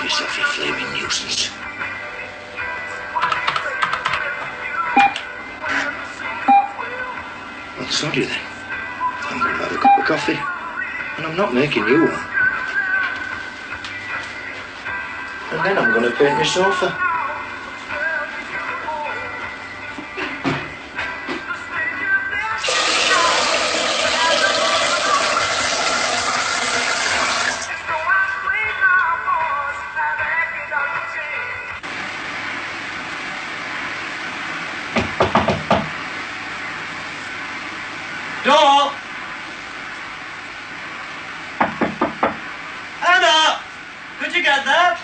yourself, you flaming nuisance. Well, so do you then. I'm going to have a cup of coffee, and I'm not making you one. And then I'm going to paint my sofa. Door! Anna! Could you get that?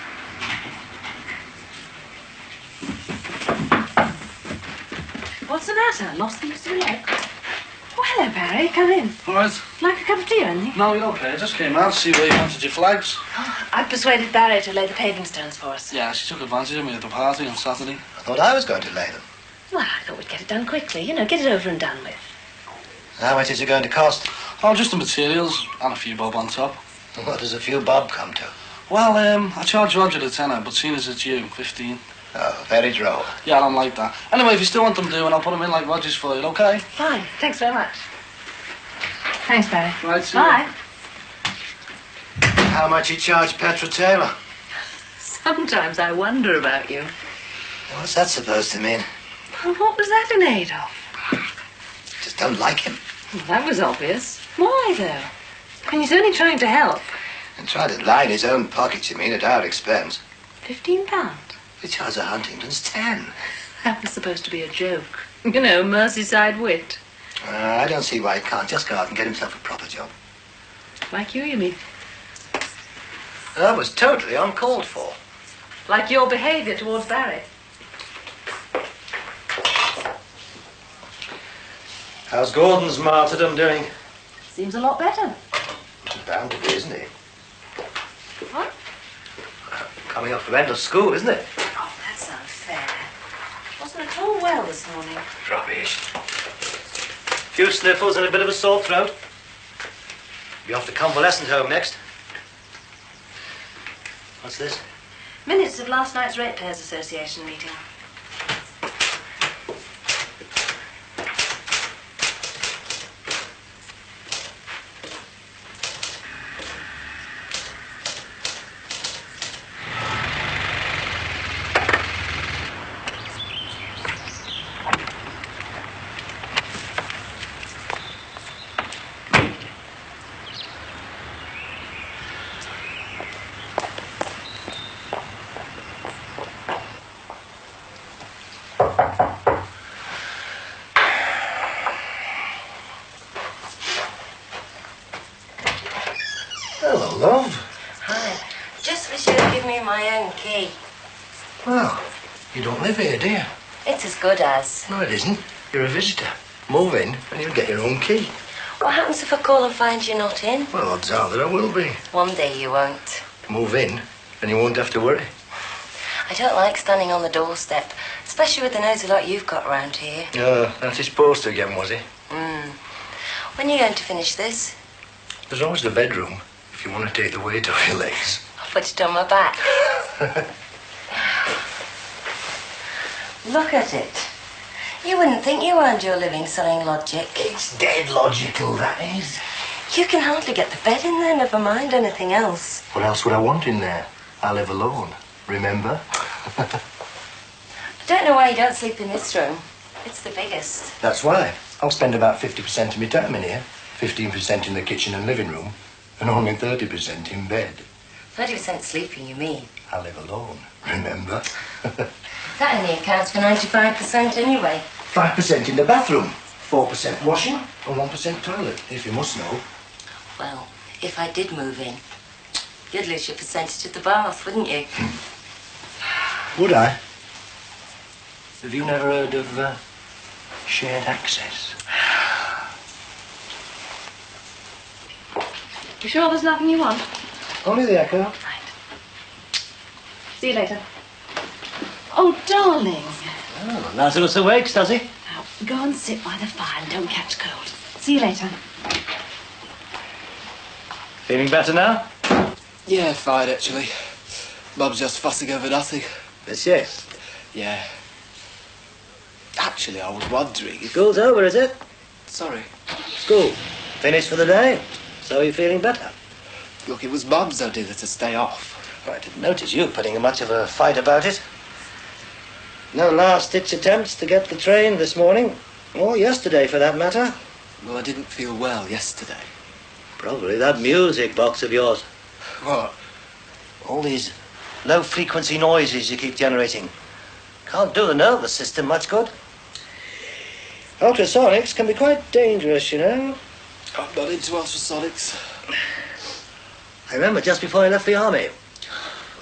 What's the matter? Lost the use of your leg? Oh, hello, Barry. Come in. All right. Like a cup of tea or anything? No, you're okay. I just came out to see where you wanted your flags. Oh, I persuaded Barry to lay the paving stones for us. Yeah, she took advantage of me at the party on Saturday. I thought I was going to lay them. Well, I thought we'd get it done quickly. You know, get it over and done with. How much is it going to cost? Oh, just the materials and a few bob on top. What does a few bob come to? Well, I charge Roger the tenner, but seeing as it's you, 15. Oh, very droll. Yeah, I don't like that. Anyway, if you still want them doing, I'll put them in like Roger's for you, okay? Fine. Thanks very much. Thanks, Barry. Right, see you. Bye. How much you charge Petra Taylor? Sometimes I wonder about you. What's that supposed to mean? Well, what was that in aid of? Just don't like him. Well, that was obvious. Why, though? I mean, he's only trying to help. And try to line his own pockets, you mean, at our expense. £15. We charge the Huntingtons 10. That was supposed to be a joke. You know, Merseyside wit. I don't see why he can't just go out and get himself a proper job. Like you mean? That was totally uncalled for. Like your behaviour towards Barry. How's Gordon's martyrdom doing? Seems a lot better. Bound to be, isn't he? What? Coming up from end of school, isn't it? Oh, that's unfair. Wasn't at all well this morning. Rubbish. Few sniffles and a bit of a sore throat. Be off to convalescent home next. What's this? Minutes of last night's Ratepayers Association meeting. Hello, love. Hi. Just wish you'd give me my own key. Well, you don't live here, do you? It's as good as. No, it isn't. You're a visitor. Move in and you'll get your own key. What happens if I call and find you're not in? Well, odds are that I will be. One day you won't. Move in and you won't have to worry. I don't like standing on the doorstep, especially with the nosy lot you've got round here. That's his poster again, was he? When are you going to finish this? There's always the bedroom, if you want to take the weight off your legs. I'll put it on my back. Look at it. You wouldn't think you earned your living selling logic. It's dead logical, that is. You can hardly get the bed in there, never mind anything else. What else would I want in there? I live alone, remember? I don't know why you don't sleep in this room. It's the biggest. That's why. I'll spend about 50% of my time in here. 15% in the kitchen and living room. And only 30% in bed. 30% sleeping, you mean? I live alone, remember? That only accounts for 95% anyway. 5% in the bathroom. 4% washing and 1% toilet, if you must know. Well, if I did move in, you'd lose your percentage of the bath, wouldn't you? Would I? Have you never heard of shared access? You sure there's nothing you want? Only the echo. Right. See you later. Oh, darling. Oh, Lazarus awakes, does he? Now, go and sit by the fire and don't catch cold. See you later. Feeling better now? Yeah, fine, actually. Mum's just fussing over nothing. Is she? Yeah. Actually, I was wondering if... School's over, is it? Sorry. School. Finished for the day? So you're feeling better? Look, it was Mum's idea to stay off. I didn't notice you putting much of a fight about it. No last-ditch attempts to get the train this morning, or yesterday for that matter. Well, I didn't feel well yesterday. Probably that music box of yours. What? All these low-frequency noises you keep generating. Can't do the nervous system much good. Ultrasonics can be quite dangerous, you know. I'm not into ultrasonics. I remember just before I left the army.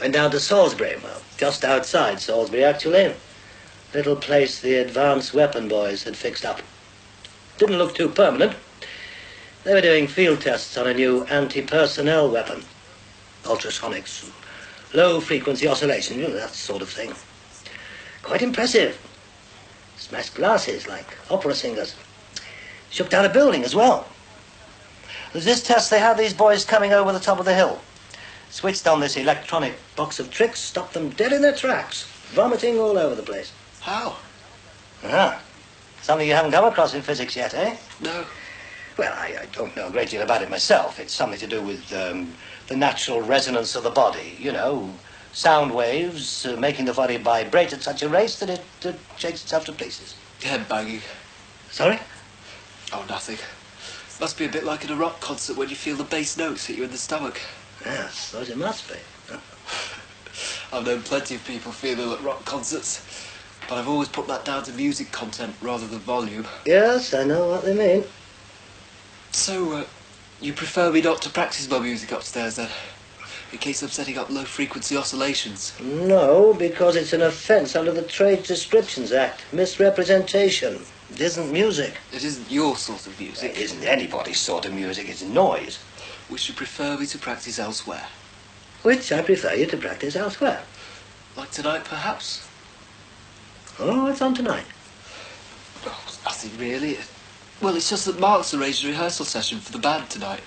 Went down to Salisbury, well, just outside Salisbury, actually. Little place the advanced weapon boys had fixed up. Didn't look too permanent. They were doing field tests on a new anti-personnel weapon. Ultrasonics, low-frequency oscillation, you know, that sort of thing. Quite impressive. Smashed glasses like opera singers. Shook down a building as well. There's this test, they had these boys coming over the top of the hill. Switched on this electronic box of tricks, stopped them dead in their tracks, vomiting all over the place. How? Ah, something you haven't come across in physics yet, eh? No. Well, I don't know a great deal about it myself. It's something to do with the natural resonance of the body, you know. Sound waves making the body vibrate at such a rate that it shakes itself to pieces. Head banging. Sorry? Oh, nothing. Must be a bit like at a rock concert when you feel the bass notes hit you in the stomach. Yes, I suppose it must be. I've known plenty of people feel ill at rock concerts, but I've always put that down to music content rather than volume. Yes, I know what they mean. So, you prefer me not to practice my music upstairs then? In case I'm setting up low-frequency oscillations? No, because it's an offence under the Trade Descriptions Act. Misrepresentation. It isn't music. It isn't your sort of music. It isn't anybody's sort of music. It's noise. Which you prefer me to practice elsewhere? Which I prefer you to practice elsewhere. Like tonight, perhaps? Oh, what's on tonight? Oh, nothing really. Well, it's just that Mark's arranged a rehearsal session for the band tonight.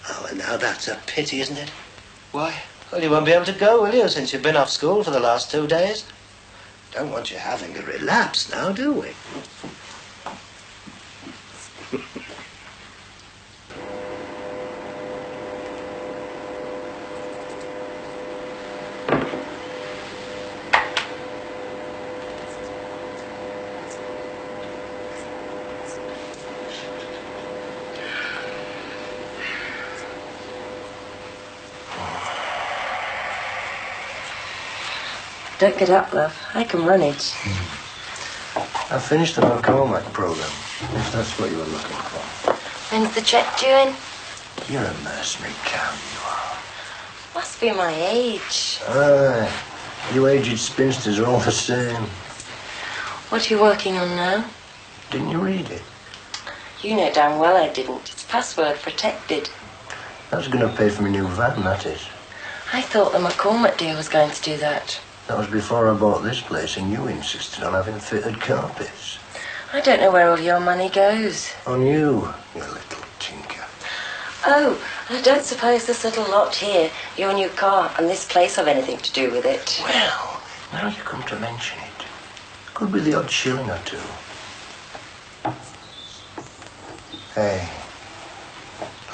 Oh, and now that's a pity, isn't it? Why? Well, you won't be able to go, will you, since you've been off school for the last 2 days? Don't want you having a relapse now, do we? Don't get up, love. I can manage. I finished the McCormack program, if that's what you were looking for. When's the check due in? You're a mercenary cow, you are. Must be my age. Aye. You aged spinsters are all the same. What are you working on now? Didn't you read it? You know damn well I didn't. It's password protected. That's going to pay for my new van, that is. I thought the McCormack deal was going to do that. That was before I bought this place and you insisted on having fitted carpets. I don't know where all your money goes. On you, you little tinker. Oh, I don't suppose this little lot here, your new car, and this place have anything to do with it. Well, now you come to mention it, could be the odd shilling or two. Hey,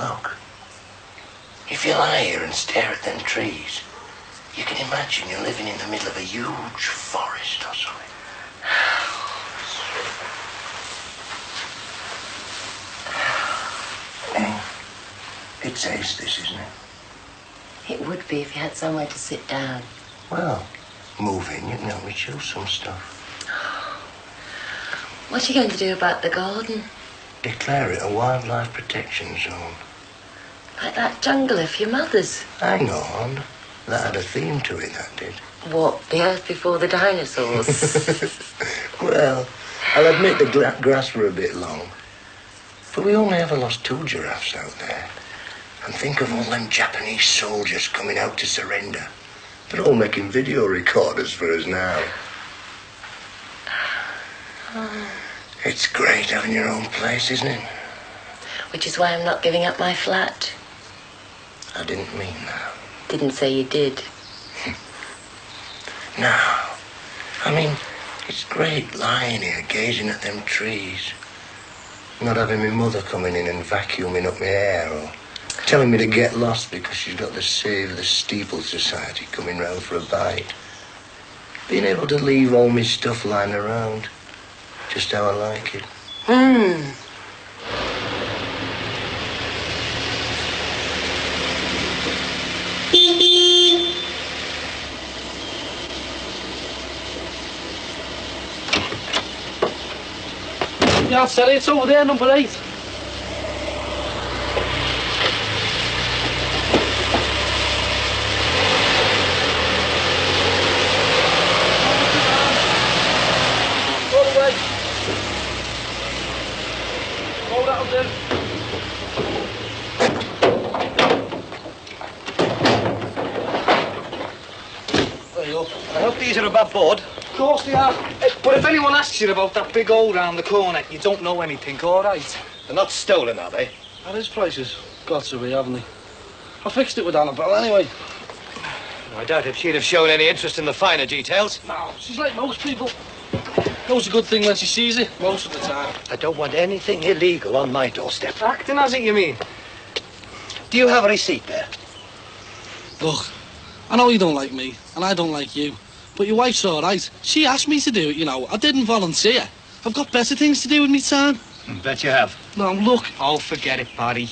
look. If you lie here and stare at them trees, you can imagine you're living in the middle of a huge forest or something. Hey, it's ace, this, isn't it? It would be if you had somewhere to sit down. Well, move in, you can help me choose some stuff. What are you going to do about the garden? Declare it a wildlife protection zone. Like that jungle of your mother's. Hang on. That had a theme to it, that did. What, the earth before the dinosaurs? Well, I'll admit the grass were a bit long. But we only ever lost 2 giraffes out there. And think of all them Japanese soldiers coming out to surrender. They're all making video recorders for us now. It's great having your own place, isn't it? Which is why I'm not giving up my flat. I didn't mean that. Didn't say you did. No. I mean, it's great lying here, gazing at them trees. Not having my mother coming in and vacuuming up my hair or telling me to get lost because she's got the Save the Steeple Society coming round for a bite. Being able to leave all my stuff lying around, just how I like it. Yeah, I'll it's over there, number 8. Oh, that'll do. There you go. I hope these are above board. Of course they are. But if anyone asks you about that big hole round the corner, you don't know anything, all right? They're not stolen, are they? That is prices. Got to be, haven't they? I fixed it with Annabelle anyway. I doubt if she'd have shown any interest in the finer details. No, she's like most people. Knows a good thing when she sees it, most of the time. I don't want anything illegal on my doorstep. Acting as it, you mean? Do you have a receipt there? Look, I know you don't like me, and I don't like you. But your wife's all right. She asked me to do it, you know. I didn't volunteer. I've got better things to do with me time. Bet you have. No, look. Oh, forget it, Paddy.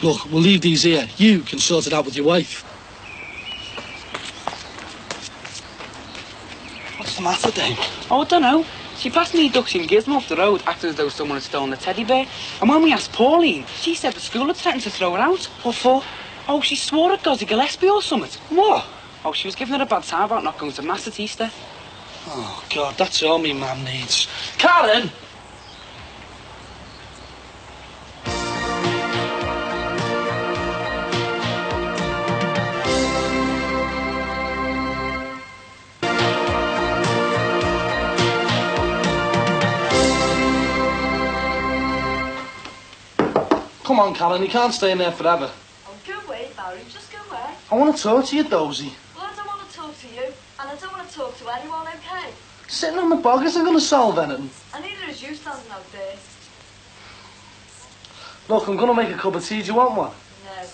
Look, we'll leave these here. You can sort it out with your wife. What's the matter, Dame? Oh, I don't know. She passed me a Duxie Gizmo off the road, acting as though someone had stolen a teddy bear. And when we asked Pauline, she said the school had threatened to throw her out. What for? Oh, she swore at Gozzy Gillespie or something. What? Oh, she was giving her a bad time about not going to Mass at Easter. Oh, God, that's all me mum needs. Karen! Come on, Karen, you can't stay in there forever. Oh, go away, Barry. Just go away. I want to talk to you, Dozy. Well, I don't want to talk to you, and I don't want to talk to anyone, okay? Sitting on the bog isn't going to solve anything. And neither is you standing out there. Look, I'm going to make a cup of tea. Do you want one? No.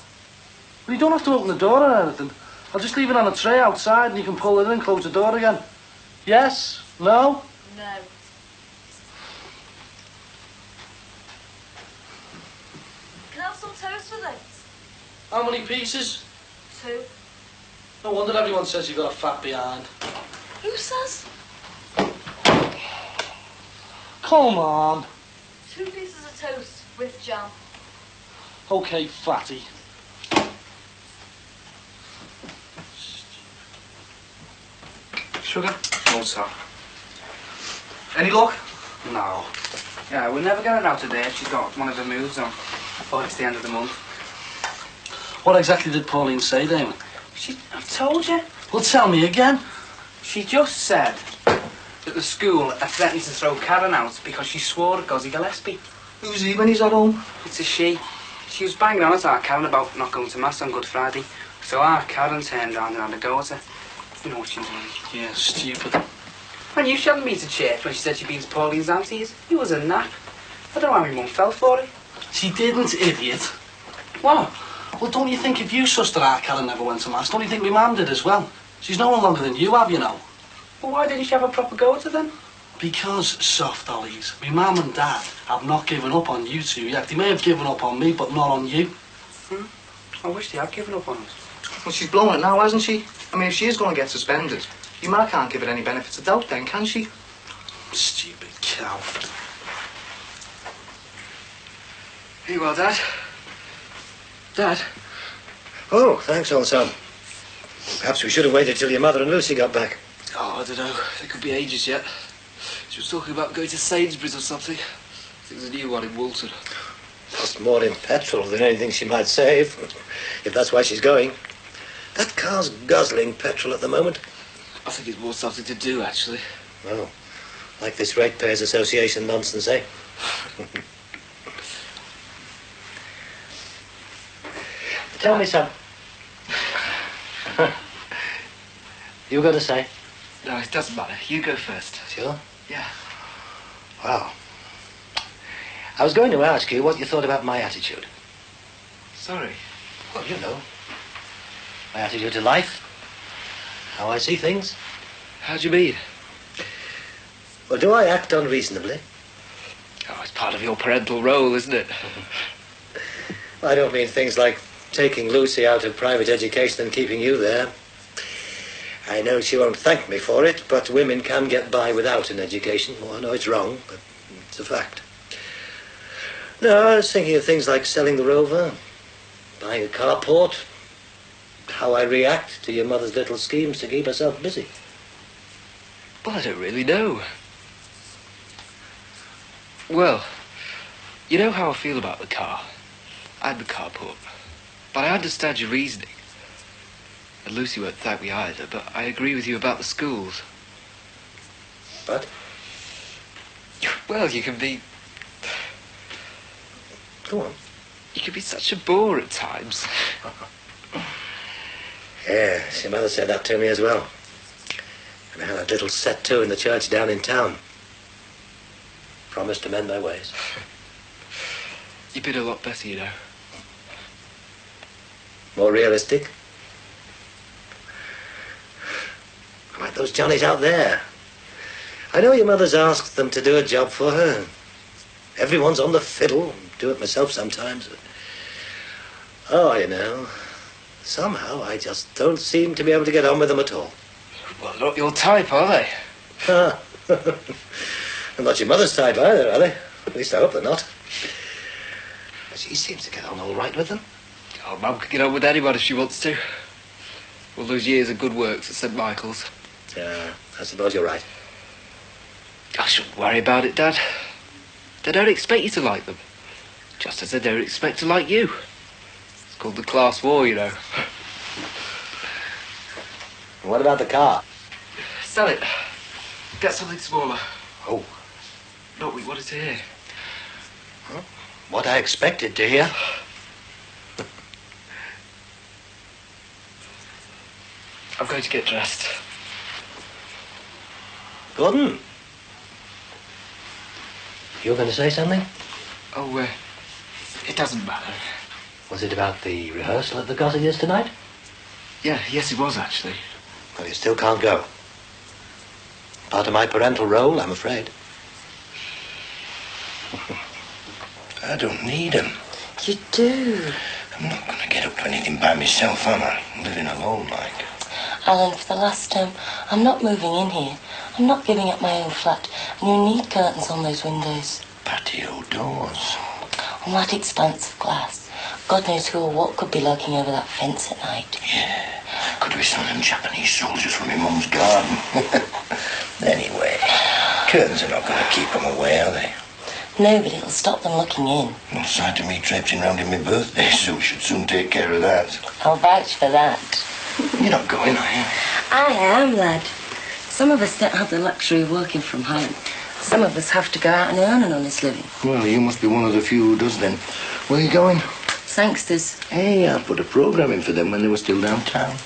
Well, you don't have to open the door or anything. I'll just leave it on a tray outside and you can pull it in and close the door again. Yes? No? No. Can I have some toast with it? How many pieces? 2. No wonder everyone says you've got a fat behind. Who says? Come on. 2 pieces of toast with jam. Okay, fatty. Sugar? No, sir. Any luck? No. Yeah, we'll never get her out today if she's got one of her moves on. Or it's the end of the month. What exactly did Pauline say, Damon? I've told you. Well, tell me again. She just said that the school are threatening to throw Karen out because she swore at Gozzy Gillespie. Who's he when he's at home? It's a she. She was banging on at our Karen about not going to Mass on Good Friday. So our Karen turned round and had a go at her. You know what she's like. Yeah, stupid. When you shouldn't be to church when she said she'd been to Pauline's auntie's, it was a nap. I don't know how my mum fell for it. She didn't, idiot. What? Well, don't you think if you sussed her out, Karen never went to Mass, don't you think my mum did as well? She's no one longer than you have, you know. Well, why didn't she have a proper go at her then? Because, soft dollies, my mum and dad have not given up on you two yet. They may have given up on me, but not on you. I wish they had given up on us. Well, she's blowing it now, hasn't she? I mean, if she is going to get suspended, your ma can't give it any benefits of doubt then, can she? Stupid cow. Hey, well, Dad. Dad? Oh, thanks, old son. Perhaps we should have waited till your mother and Lucy got back. Oh, I don't know. It could be ages yet. She was talking about going to Sainsbury's or something. I think there's a new one in Woolton. Cost more in petrol than anything she might save, if that's why she's going. That car's guzzling petrol at the moment. I think it's more something to do, actually. Oh, like this Ratepayers Association nonsense, eh? Tell me something. You got to say? No, it doesn't matter. You go first. Sure. Yeah. Well, I was going to ask you what you thought about my attitude. Sorry. Well, you know. My attitude to life. How I see things. How do you mean? Well, do I act unreasonably? Oh, it's part of your parental role, isn't it? I don't mean things like taking Lucy out of private education and keeping you there. I know she won't thank me for it, but women can get by without an education. Well, I know it's wrong, but it's a fact. No, I was thinking of things like selling the Rover, buying a carport, how I react to your mother's little schemes to keep herself busy. Well, I don't really know. Well, you know how I feel about the car and the carport, but I understand your reasoning. And Lucy won't thank me either, but I agree with you about the schools. But? Well, you can be... Go on. You can be such a bore at times. Yes, your mother said that to me as well. And I had a little set to in the church down in town. Promised to mend my ways. You've been a lot better, you know. More realistic. Like those Johnnies out there. I know your mother's asked them to do a job for her. Everyone's on the fiddle. Do it myself sometimes. Oh, you know, somehow I just don't seem to be able to get on with them at all. Well, not your type, are they? Ah. And not your mother's type either, are they? At least I hope they're not. But she seems to get on all right with them. Oh, Mum can get on with anyone if she wants to. All those years of good works at St. Michael's. Yeah, I suppose you're right. I shouldn't worry about it, Dad. They don't expect you to like them. Just as they don't expect to like you. It's called the class war, you know. And what about the car? Sell it. Get something smaller. Oh. Not what you wanted to hear. Huh? What I expected to hear. I'm going to get dressed. Gordon? You were going to say something? Oh, it doesn't matter. Was it about the rehearsal at the Cottages tonight? Yes, it was, actually. Well, you still can't go. Part of my parental role, I'm afraid. I don't need him. You do. I'm not going to get up to anything by myself, am I? I'm living alone, like. Alan, for the last time, I'm not moving in here. I'm not giving up my own flat. And you need curtains on those windows. Patio doors. On that expanse of glass. God knows who or what could be lurking over that fence at night. Yeah, could be some of them Japanese soldiers from my mum's garden. Anyway, curtains are not going to keep them away, are they? No, but it'll stop them looking in. No sight of me traipsing round in my birthday suit should soon take care of that. I'll vouch for that. You're not going, are you? I am, lad. Some of us don't have the luxury of working from home. Some of us have to go out and earn an honest living. Well, you must be one of the few who does then. Where are you going? Sangsters. Hey, I put a program in for them when they were still downtown.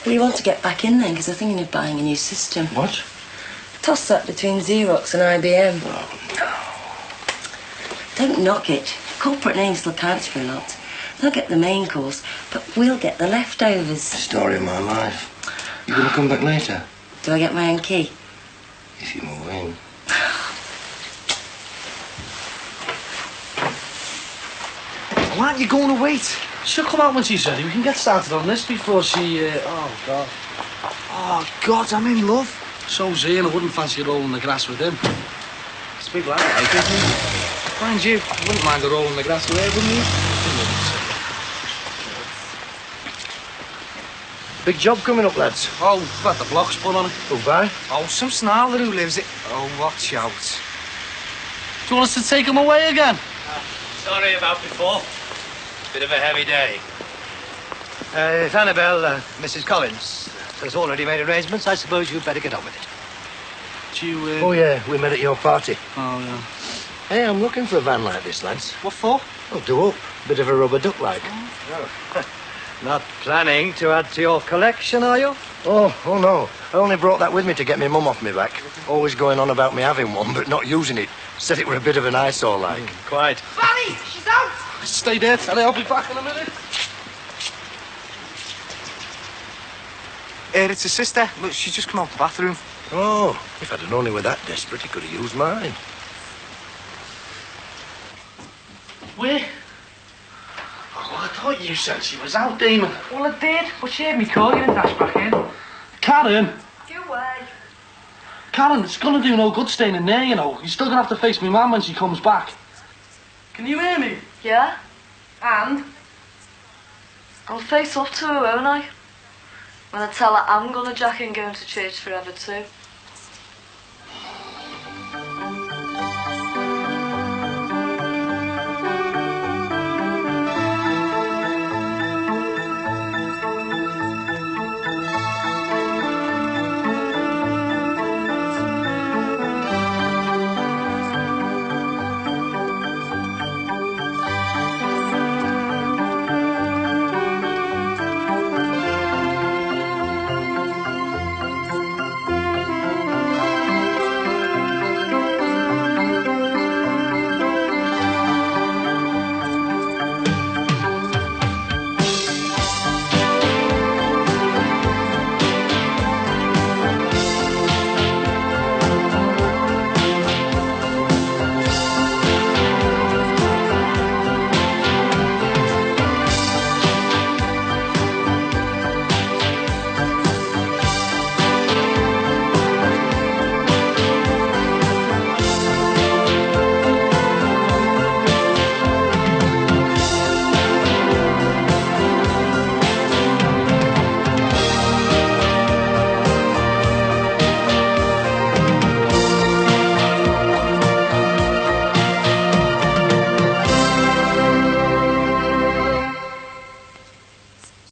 Well, you want to get back in then, because they're thinking of buying a new system. What? Toss-up between Xerox and IBM. Oh, Don't knock it. Corporate name still counts for a lot. They'll get the main course, but we'll get the leftovers. story of my life. You going to come back later? Do I get my own key? If you move in. Why aren't you going to wait? She'll come out when she's ready. We can get started on this before she... Oh, God. Oh, God, I'm in love. So's he, and I wouldn't fancy a roll in the grass with him. It's a big lad, like, isn't he? Mind you, I wouldn't mind a roll in the grass with her, wouldn't you? Big job coming up, lads. Oh, we've got the blocks put on it. Who by? Oh, some snarler who lives it. Oh, watch out. Do you want us to take him away again? Sorry about before. Bit of a heavy day. If Annabelle, Mrs. Collins, has already made arrangements, I suppose you'd better get on with it. Do you, Oh, yeah, we met at your party. Oh, yeah. Hey, I'm looking for a van like this, lads. What for? I'll do up. Bit of a rubber duck like. Not planning to add to your collection, are you? Oh no. I only brought that with me to get my mum off me back. Always going on about me having one, but not using it. Said it were a bit of an eyesore like. Quite. Fanny, she's out! Stay there, Telly. I'll be back in a minute. It's his sister. Look, she's just come out the bathroom. Oh, if I'd have known he were that desperate, he could have used mine. Where? Oh, I thought you said she was out, Damon. Well, I did, but she heard me call you and dashed back in. Karen! Go away. Karen, it's gonna do no good staying in there, you know. You're still gonna have to face me mum when she comes back. Can you hear me? Yeah? And? I'll face up to her, won't I? When I tell her I'm gonna jack and going to church forever too.